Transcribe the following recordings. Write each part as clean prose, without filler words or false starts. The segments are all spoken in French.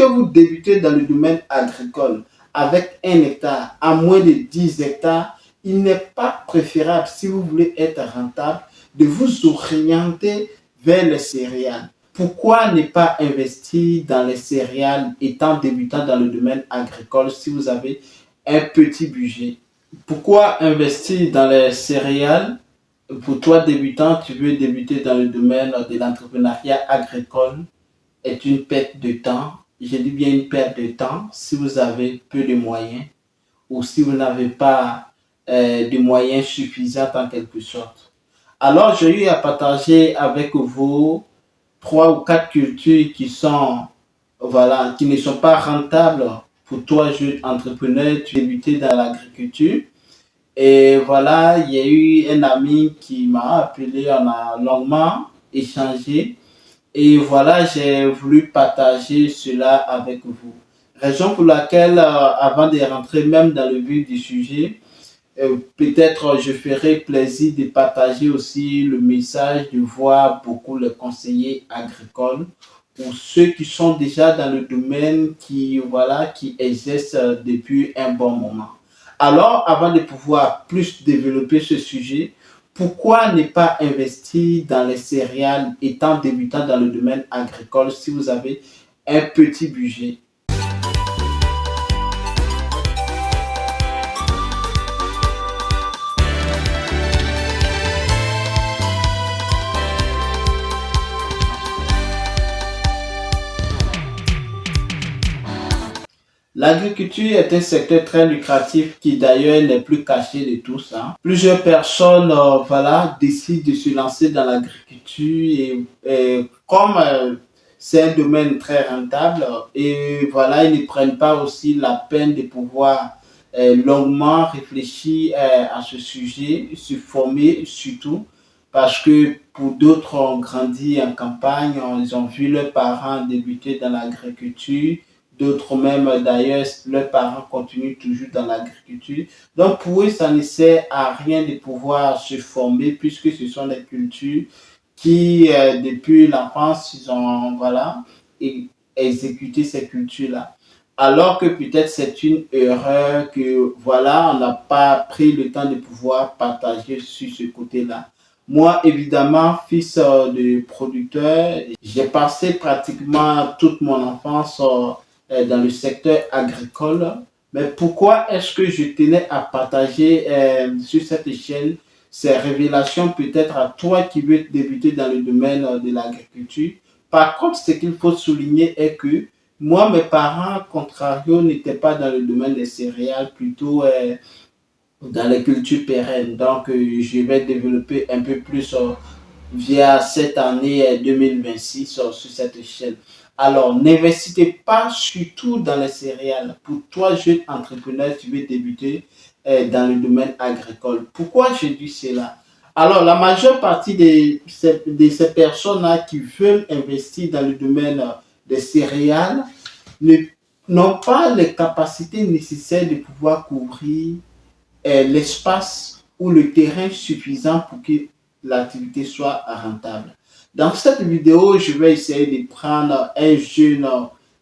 Lorsque vous débutez dans le domaine agricole avec 1 hectare à moins de 10 hectares, il n'est pas préférable, si vous voulez être rentable, de vous orienter vers les céréales. Pourquoi ne pas investir dans les céréales étant débutant dans le domaine agricole si vous avez un petit budget? Pourquoi investir dans les céréales? Pour toi débutant, tu veux débuter dans le domaine de l'entrepreneuriat agricole, est une perte de temps. Je dis bien une perte de temps si vous avez peu de moyens ou si vous n'avez pas de moyens suffisants en quelque sorte. Alors, j'ai eu à partager avec vous 3 ou 4 cultures qui sont, voilà, qui ne sont pas rentables pour toi, jeune entrepreneur, tu débutais dans l'agriculture. Et voilà, il y a eu un ami qui m'a appelé, on a longuement échangé. Et voilà, j'ai voulu partager cela avec vous. Raison pour laquelle, avant de rentrer même dans le vif du sujet, peut-être je ferai plaisir de partager aussi le message de voir beaucoup les conseillers agricoles ou ceux qui sont déjà dans le domaine qui, voilà, qui exercent depuis un bon moment. Alors, avant de pouvoir plus développer ce sujet, pourquoi ne pas investir dans les céréales étant débutant dans le domaine agricole si vous avez un petit budget? L'agriculture est un secteur très lucratif qui d'ailleurs n'est plus caché de tous, hein. Plusieurs personnes voilà, décident de se lancer dans l'agriculture et comme c'est un domaine très rentable et voilà, ils ne prennent pas aussi la peine de pouvoir longuement réfléchir à ce sujet, se former surtout parce que pour d'autres ont grandi en campagne, ils ont vu leurs parents débuter dans l'agriculture. D'autres même, d'ailleurs, leurs parents continuent toujours dans l'agriculture. Donc, pour eux, ça ne sert à rien de pouvoir se former puisque ce sont des cultures qui, depuis l'enfance, ils ont, voilà, exécuté ces cultures-là. Alors que peut-être c'est une erreur que, voilà, on n'a pas pris le temps de pouvoir partager sur ce côté-là. Moi, évidemment, fils de producteur, j'ai passé pratiquement toute mon enfance dans le secteur agricole. Mais pourquoi est-ce que je tenais à partager sur cette chaîne ces révélations peut-être à toi qui veux débuter dans le domaine de l'agriculture? Par contre, ce qu'il faut souligner est que moi, mes parents, contrario, n'étaient pas dans le domaine des céréales, plutôt dans les cultures pérennes. Donc, je vais développer un peu plus via cette année 2026 sur cette chaîne. Alors, n'investissez pas surtout dans les céréales. Pour toi, jeune entrepreneur, tu veux débuter dans le domaine agricole. Pourquoi je dis cela? Alors, la majeure partie de ces personnes-là qui veulent investir dans le domaine des céréales ne- n'ont pas les capacités nécessaires de pouvoir couvrir l'espace ou le terrain suffisant pour que l'activité soit rentable. Dans cette vidéo, je vais essayer de prendre un jeune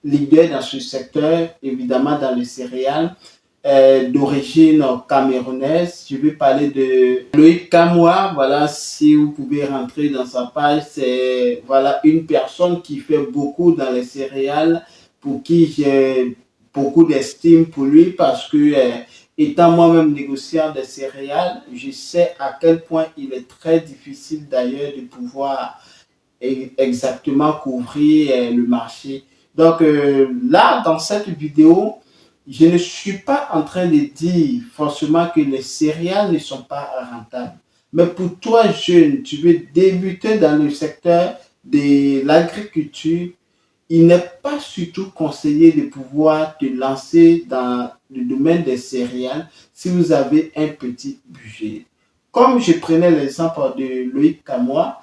leader dans ce secteur, évidemment dans les céréales, d'origine camerounaise. Je vais parler de Loïc Kamoua. Voilà, si vous pouvez rentrer dans sa page, c'est voilà, une personne qui fait beaucoup dans les céréales, pour qui j'ai beaucoup d'estime pour lui parce que étant moi-même négociant des céréales, je sais à quel point il est très difficile d'ailleurs de pouvoir exactement couvrir le marché. Donc là, dans cette vidéo, je ne suis pas en train de dire forcément que les céréales ne sont pas rentables. Mais pour toi, jeune, tu veux débuter dans le secteur de l'agriculture, il n'est pas surtout conseillé de pouvoir te lancer dans le domaine des céréales si vous avez un petit budget. Comme je prenais l'exemple de Loïc Kamoua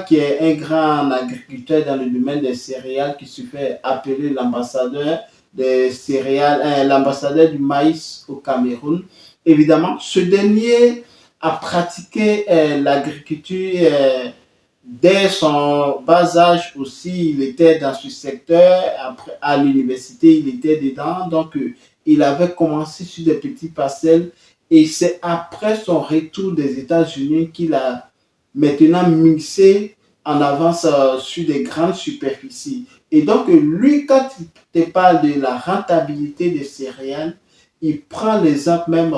qui est un grand agriculteur dans le domaine des céréales qui se fait appeler l'ambassadeur des céréales, l'ambassadeur du maïs au Cameroun. Évidemment, ce dernier a pratiqué l'agriculture dès son bas âge aussi, il était dans ce secteur. Après, à l'université, il était dedans. Donc, il avait commencé sur des petites parcelles. Et c'est après son retour des États-Unis qu'il a maintenant mixé en avance sur des grandes superficies. Et donc, lui, quand il te parle de la rentabilité des céréales, il prend l'exemple même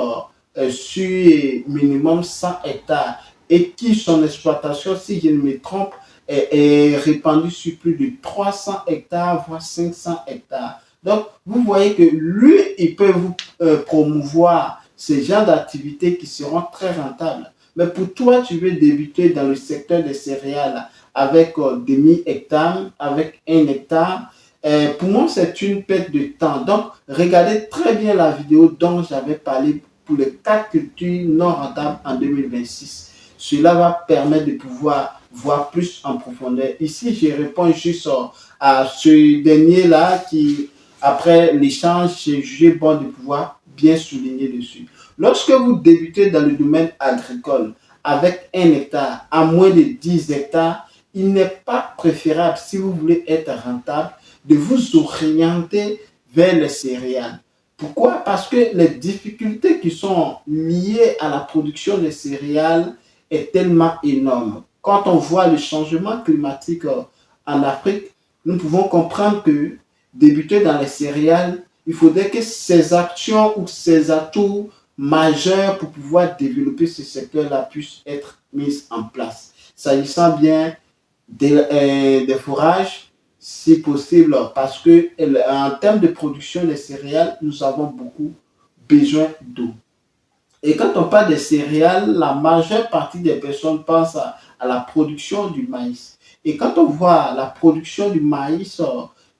sur minimum 100 hectares et qui son exploitation, si je ne me trompe, est répandue sur plus de 300 hectares, voire 500 hectares. Donc, vous voyez que lui, il peut vous promouvoir ce genre d'activités qui seront très rentables. Mais pour toi, tu veux débuter dans le secteur des céréales avec demi-hectare, avec 1 hectare. Pour moi, c'est une perte de temps. Donc, regardez très bien la vidéo dont j'avais parlé pour les 4 cultures non rentables en 2026. Cela va permettre de pouvoir voir plus en profondeur. Ici, je réponds juste à ce dernier-là qui, après l'échange, j'ai jugé bon de pouvoir bien souligner dessus. Lorsque vous débutez dans le domaine agricole avec 1 hectare à moins de 10 hectares, il n'est pas préférable, si vous voulez être rentable, de vous orienter vers les céréales. Pourquoi? Parce que les difficultés qui sont liées à la production des céréales est tellement énorme. Quand on voit le changement climatique en Afrique, nous pouvons comprendre que débuter dans les céréales, il faudrait que ces actions ou ces atouts majeurs pour pouvoir développer ce secteur-là puissent être mis en place. S'agissant bien des fourrages, si possible, parce que en termes de production des céréales, nous avons beaucoup besoin d'eau. Et quand on parle des céréales, la majeure partie des personnes pensent à la production du maïs. Et quand on voit la production du maïs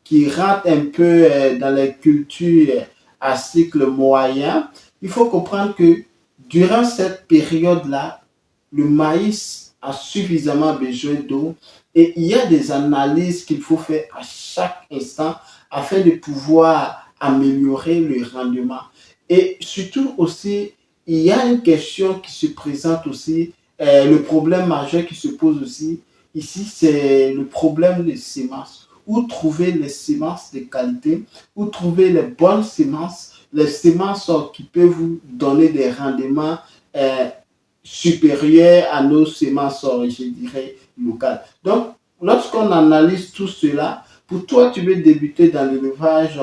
qui rentre un peu dans les cultures à cycle moyen, il faut comprendre que durant cette période-là, le maïs a suffisamment besoin d'eau et il y a des analyses qu'il faut faire à chaque instant afin de pouvoir améliorer le rendement. Et surtout aussi, il y a une question qui se présente aussi, le problème majeur qui se pose aussi ici, c'est le problème des semences. Où trouver les semences de qualité, où trouver les bonnes semences, les semences qui peuvent vous donner des rendements euh, supérieurs à nos semences, je dirais, locales. Donc, lorsqu'on analyse tout cela, pour toi, tu veux débuter dans l'élevage,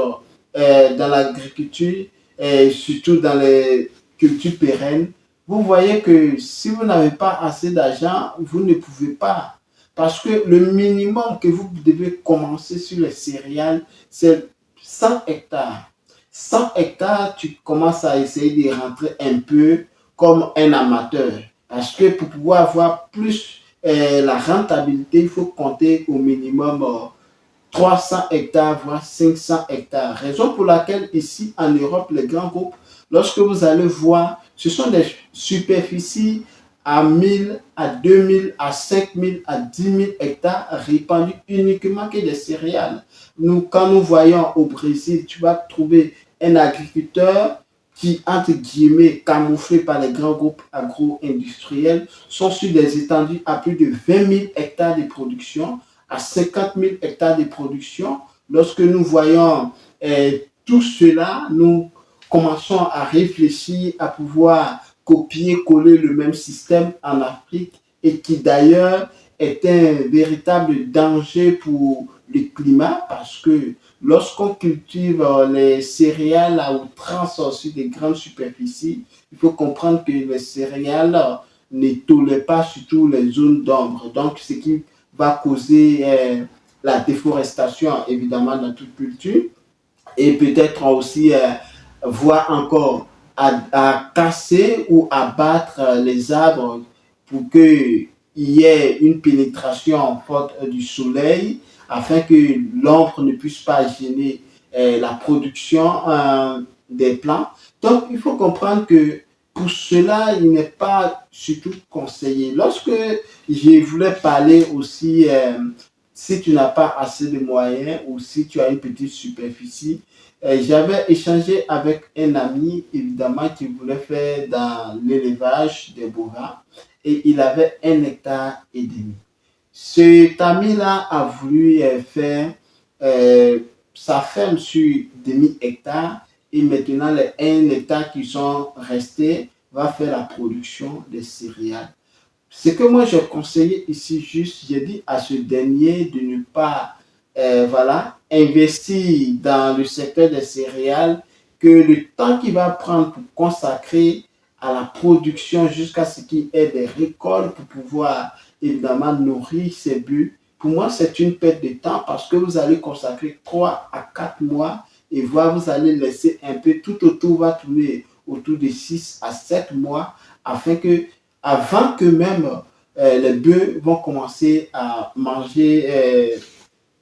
dans l'agriculture, et surtout dans les culture pérenne, vous voyez que si vous n'avez pas assez d'argent, vous ne pouvez pas. Parce que le minimum que vous devez commencer sur les céréales, c'est 100 hectares. 100 hectares, tu commences à essayer de rentrer un peu comme un amateur. Parce que pour pouvoir avoir plus la rentabilité, il faut compter au minimum 300 hectares, voire 500 hectares. Raison pour laquelle ici en Europe, les grands groupes, lorsque vous allez voir, ce sont des superficies à 1000, à 2000, à 5000, à 10 000 hectares répandus uniquement que des céréales. Nous, quand nous voyons au Brésil, tu vas trouver un agriculteur qui, entre guillemets, camouflé par les grands groupes agro-industriels, sont sur des étendues à plus de 20 000 hectares de production, à 50 000 hectares de production. Lorsque nous voyons tout cela, nous commençons à réfléchir à pouvoir copier-coller le même système en Afrique et qui d'ailleurs est un véritable danger pour le climat parce que lorsqu'on cultive les céréales à outrance sur des grandes superficies, il faut comprendre que les céréales ne tolèrent pas surtout les zones d'ombre. Donc, ce qui va causer la déforestation, évidemment, dans toute culture et peut-être aussi voir encore à casser ou abattre les arbres pour qu'il y ait une pénétration forte du soleil afin que l'ombre ne puisse pas gêner la production des plants. Donc, il faut comprendre que pour cela, il n'est pas surtout conseillé. Lorsque je voulais parler aussi, si tu n'as pas assez de moyens ou si tu as une petite superficie, j'avais échangé avec un ami, évidemment, qui voulait faire dans l'élevage des bovins et il avait 1 hectare et demi. Cet ami-là a voulu faire euh, sa ferme sur demi-hectare et maintenant les 1 hectare qui sont restés va faire la production des céréales. Ce que moi j'ai conseillé ici juste, j'ai dit à ce dernier de ne pas voilà, investir dans le secteur des céréales, que le temps qu'il va prendre pour consacrer à la production jusqu'à ce qu'il ait des récoltes pour pouvoir évidemment nourrir ses buts, pour moi c'est une perte de temps parce que vous allez consacrer 3 à 4 mois et voir vous allez laisser un peu tout autour va tourner autour de 6 à 7 mois afin que avant que même les bœufs vont commencer à manger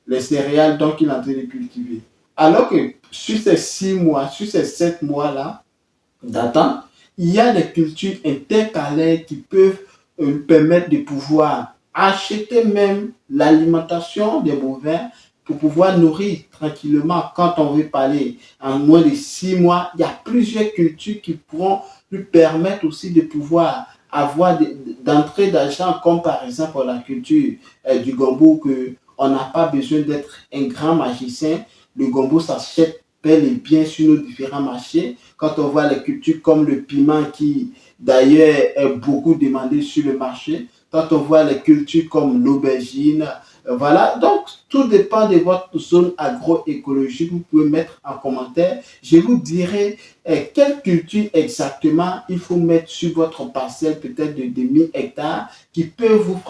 les céréales donc il est en train de cultiver. Alors que sur ces 6 mois, sur ces 7 mois-là d'attente, il y a des cultures intercalaires qui peuvent permettre de pouvoir acheter même l'alimentation des bovins pour pouvoir nourrir tranquillement. Quand on veut parler en moins de 6 mois, il y a plusieurs cultures qui pourront lui permettre aussi de pouvoir avoir d'entrée d'argent, comme par exemple la culture du gombo, que on n'a pas besoin d'être un grand magicien. Le gombo s'achète bel et bien sur nos différents marchés. Quand on voit les cultures comme le piment qui d'ailleurs est beaucoup demandé sur le marché, quand on voit les cultures comme l'aubergine, voilà. Donc, tout dépend de votre zone agroécologique. Vous pouvez mettre en commentaire. Je vous dirai quelle culture exactement il faut mettre sur votre parcelle, peut-être de demi-hectare, qui peut vous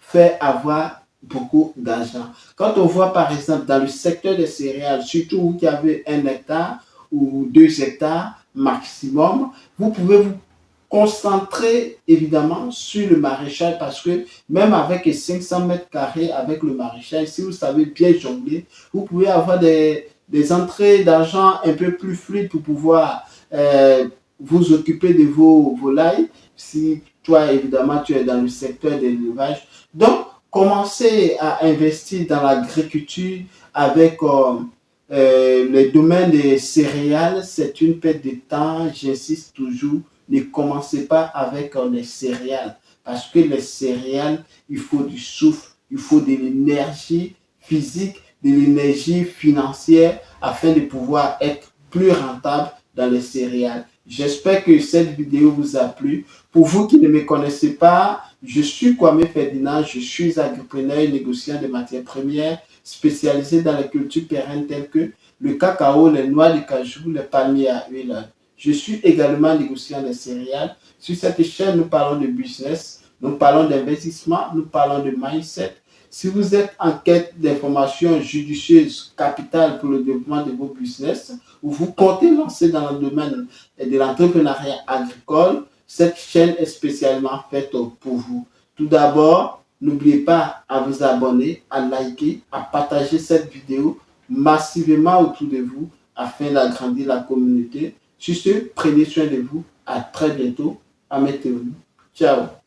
faire avoir beaucoup d'argent. Quand on voit par exemple dans le secteur des céréales, surtout vous qui avez 1 hectare ou 2 hectares maximum, vous pouvez vous concentrer évidemment sur le maraîchage parce que même avec 500 mètres carrés avec le maraîchage, si vous savez bien jongler, vous pouvez avoir des entrées d'argent un peu plus fluides pour pouvoir vous occuper de vos volailles si toi évidemment tu es dans le secteur de l'élevage. Donc, commencer à investir dans l'agriculture avec les domaines des céréales, c'est une perte de temps. J'insiste toujours, ne commencez pas avec les céréales. Parce que les céréales, il faut du souffle, il faut de l'énergie physique, de l'énergie financière afin de pouvoir être plus rentable dans les céréales. J'espère que cette vidéo vous a plu. Pour vous qui ne me connaissez pas, je suis Kwame Ferdinand, je suis agripreneur et négociant de matières premières spécialisé dans les cultures pérennes telles que le cacao, les noix de cajou, les palmiers à huile. Je suis également négociant de céréales. Sur cette chaîne, nous parlons de business, nous parlons d'investissement, nous parlons de mindset. Si vous êtes en quête d'informations judicieuses, capitales pour le développement de vos business, ou vous comptez lancer dans le domaine de l'entrepreneuriat agricole, cette chaîne est spécialement faite pour vous. Tout d'abord, n'oubliez pas à vous abonner, à liker, à partager cette vidéo massivement autour de vous afin d'agrandir la communauté. Sur ce, prenez soin de vous. À très bientôt. À météo. Ciao.